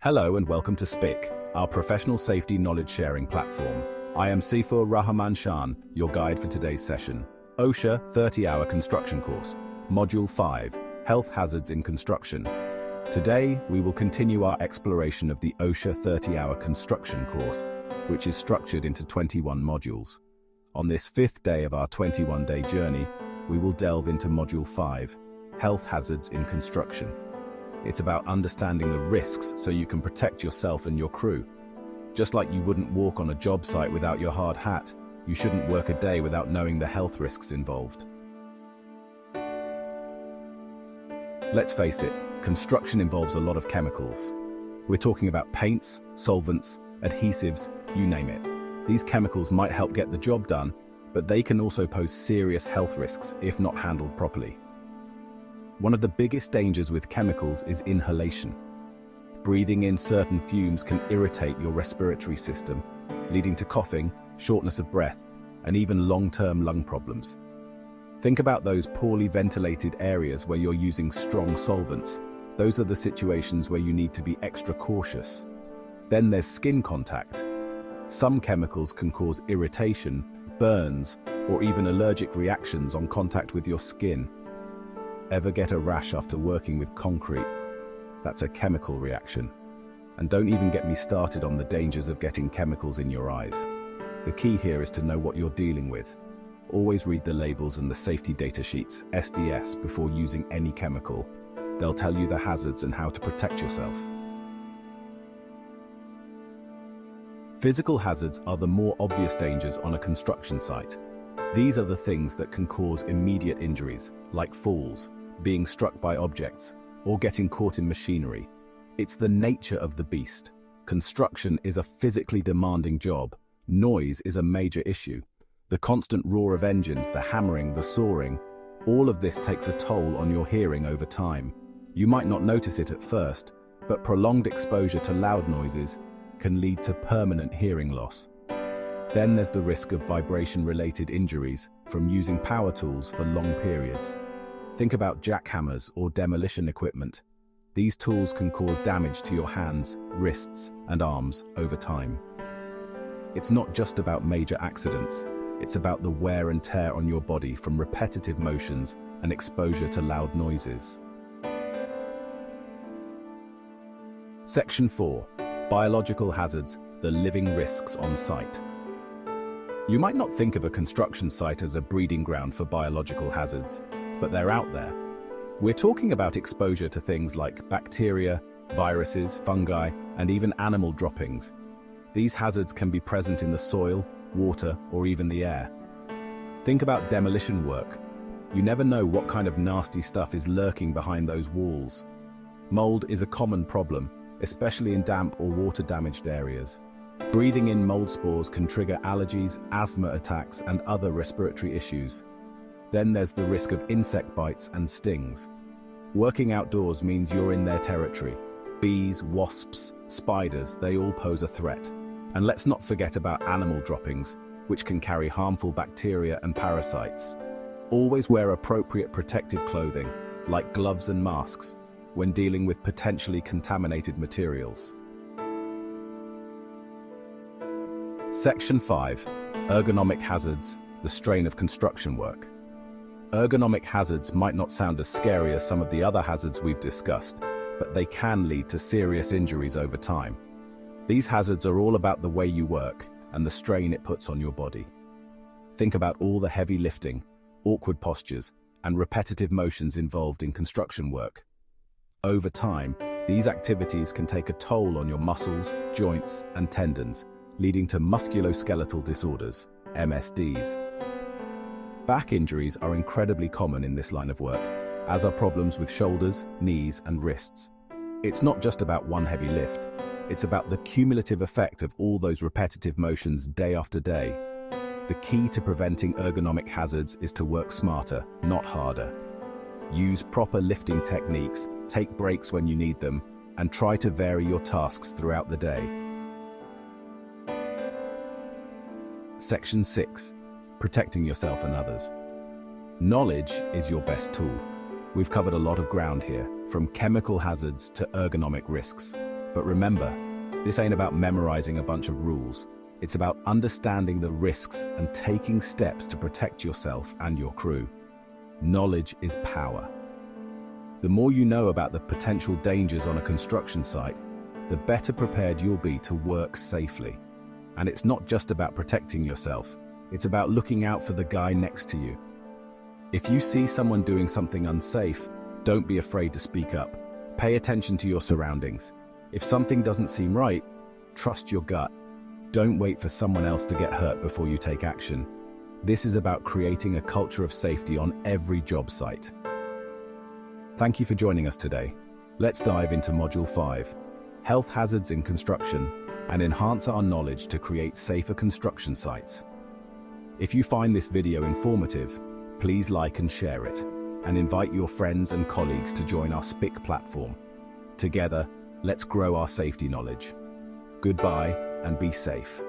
Hello and welcome to SPIC, our professional safety knowledge sharing platform. I am Sifur Rahman Shan, your guide for today's session. OSHA 30-hour construction course, Module 5, Health Hazards in Construction. Today, we will continue our exploration of the OSHA 30-hour construction course, which is structured into 21 modules. On this fifth day of our 21-day journey, we will delve into Module 5, Health Hazards in Construction. It's about understanding the risks so you can protect yourself and your crew. Just like you wouldn't walk on a job site without your hard hat, you shouldn't work a day without knowing the health risks involved. Let's face it, construction involves a lot of chemicals. We're talking about paints, solvents, adhesives, you name it. These chemicals might help get the job done, but they can also pose serious health risks if not handled properly. One of the biggest dangers with chemicals is inhalation. Breathing in certain fumes can irritate your respiratory system, leading to coughing, shortness of breath, and even long-term lung problems. Think about those poorly ventilated areas where you're using strong solvents. Those are the situations where you need to be extra cautious. Then there's skin contact. Some chemicals can cause irritation, burns, or even allergic reactions on contact with your skin. Ever get a rash after working with concrete? That's a chemical reaction. And don't even get me started on the dangers of getting chemicals in your eyes. The key here is to know what you're dealing with. Always read the labels and the safety data sheets, SDS, before using any chemical. They'll tell you the hazards and how to protect yourself. Physical hazards are the more obvious dangers on a construction site. These are the things that can cause immediate injuries, like falls, being struck by objects, or getting caught in machinery. It's the nature of the beast. Construction is a physically demanding job. Noise is a major issue. The constant roar of engines, the hammering, the sawing, all of this takes a toll on your hearing over time. You might not notice it at first, but prolonged exposure to loud noises can lead to permanent hearing loss. Then there's the risk of vibration-related injuries from using power tools for long periods. Think about jackhammers or demolition equipment. These tools can cause damage to your hands, wrists, and arms over time. It's not just about major accidents. It's about the wear and tear on your body from repetitive motions and exposure to loud noises. Section 4. Biological hazards, the living risks on site. You might not think of a construction site as a breeding ground for biological hazards, but they're out there. We're talking about exposure to things like bacteria, viruses, fungi, and even animal droppings. These hazards can be present in the soil, water, or even the air. Think about demolition work. You never know what kind of nasty stuff is lurking behind those walls. Mold is a common problem, especially in damp or water-damaged areas. Breathing in mold spores can trigger allergies, asthma attacks, and other respiratory issues. Then there's the risk of insect bites and stings. Working outdoors means you're in their territory. Bees, wasps, spiders, they all pose a threat. And let's not forget about animal droppings, which can carry harmful bacteria and parasites. Always wear appropriate protective clothing, like gloves and masks, when dealing with potentially contaminated materials. Section 5. Ergonomic hazards, the strain of construction work. Ergonomic hazards might not sound as scary as some of the other hazards we've discussed, but they can lead to serious injuries over time. These hazards are all about the way you work and the strain it puts on your body. Think about all the heavy lifting, awkward postures, and repetitive motions involved in construction work. Over time, these activities can take a toll on your muscles, joints, and tendons, leading to musculoskeletal disorders, MSDs. Back injuries are incredibly common in this line of work, as are problems with shoulders, knees, and wrists. It's not just about one heavy lift. It's about the cumulative effect of all those repetitive motions day after day. The key to preventing ergonomic hazards is to work smarter, not harder. Use proper lifting techniques, take breaks when you need them, and try to vary your tasks throughout the day. Section 6. Protecting yourself and others. Knowledge is your best tool. We've covered a lot of ground here, from chemical hazards to ergonomic risks. But remember, this ain't about memorizing a bunch of rules. It's about understanding the risks and taking steps to protect yourself and your crew. Knowledge is power. The more you know about the potential dangers on a construction site, the better prepared you'll be to work safely. And it's not just about protecting yourself, it's about looking out for the guy next to you. If you see someone doing something unsafe, don't be afraid to speak up. Pay attention to your surroundings. If something doesn't seem right, trust your gut. Don't wait for someone else to get hurt before you take action. This is about creating a culture of safety on every job site. Thank you for joining us today. Let's dive into Module 5, Health Hazards in Construction, and enhance our knowledge to create safer construction sites. If you find this video informative, please like and share it, and invite your friends and colleagues to join our SPIC platform. Together, let's grow our safety knowledge. Goodbye and be safe.